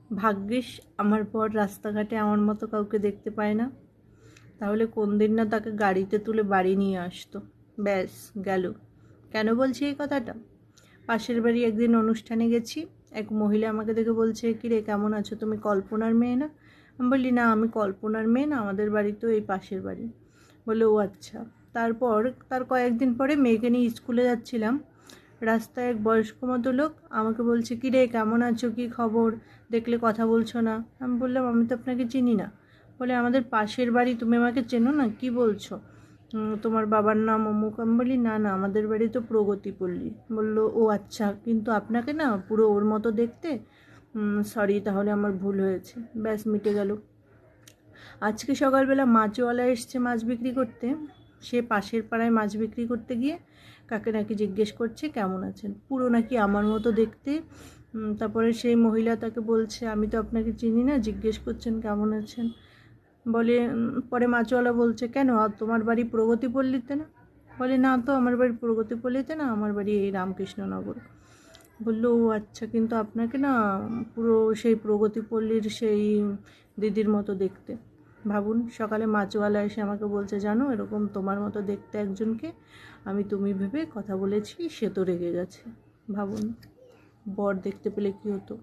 ভাগ্যিস আমার পর রাস্তাঘাটে আমার মতো কাউকে দেখতে পায় না, তাহলে কোন দিন না তাকে গাড়িতে তুলে বাড়ি নিয়ে আসতো। ব্যাস গেল। কেন বলছি এই কথাটা? পাশের বাড়ি একদিন অনুষ্ঠানে গেছি, এক মহিলা আমাকে দেখে বলছে, কিরে কেমন আছো, তুমি কল্পনার মেয়ে না? আমি বললি, না আমি কল্পনার মেয়ে না, আমাদের বাড়ি তো এই পাশের বাড়ি। বলে, ও আচ্ছা। তারপর তার কয়েকদিন পরে মেয়েকে নিয়ে স্কুলে যাচ্ছিলাম, রাস্তায় এক বয়স্ক মতো লোক আমাকে বলছে, কিরে কেমন আছো, কী খবর, দেখলে কথা বলছো না? আমি বললাম, আমি তো আপনাকে চিনি না। বলে, আমাদের পাশের বাড়ি, তুমি আমাকে চেনো না, কি বলছো, তোমার বাবার নাম অমুক। আমি বলি, না না, আমাদের বাড়ি তো প্রগতিপল্লী। বললো, ও আচ্ছা, কিন্তু আপনাকে না পুরো ওর মতো দেখতে। সরি, তাহলে আমার ভুল হয়েছে। ব্যাস মিটে গেল। আজকে সকালবেলা মাছওয়ালা এসছে মাছ বিক্রি করতে। সে পাশের পাড়ায় মাছ বিক্রি করতে গিয়ে কাকে নাকি জিজ্ঞেস করছে কেমন আছেন, পুরো নাকি আমার মতো দেখতে। তারপরে সেই মহিলা তাকে বলছে, আমি তো আপনাকে চিনি না, জিজ্ঞেস করছেন কেমন আছেন। বলে, পরে মাছওয়ালা বলছে, কেন তোমার বাড়ি প্রগতিপল্লীতে না? বলে, না তো, আমার বাড়ি প্রগতিপল্লীতে না, আমার বাড়ি এই রামকৃষ্ণনগর। বললো, ও আচ্ছা, কিন্তু আপনাকে না পুরো সেই প্রগতিপল্লীর সেই দিদির মতো দেখতে। ভাবুন, সকালে মাছওয়ালা এসে আমাকে বলছে, জানো এরকম তোমার মতো দেখতে একজনকে আমি তুমি ভেবে কথা বলেছি, সে তো রেগে গেছে। ভাবুন, বর দেখতে পেলে কী হতো।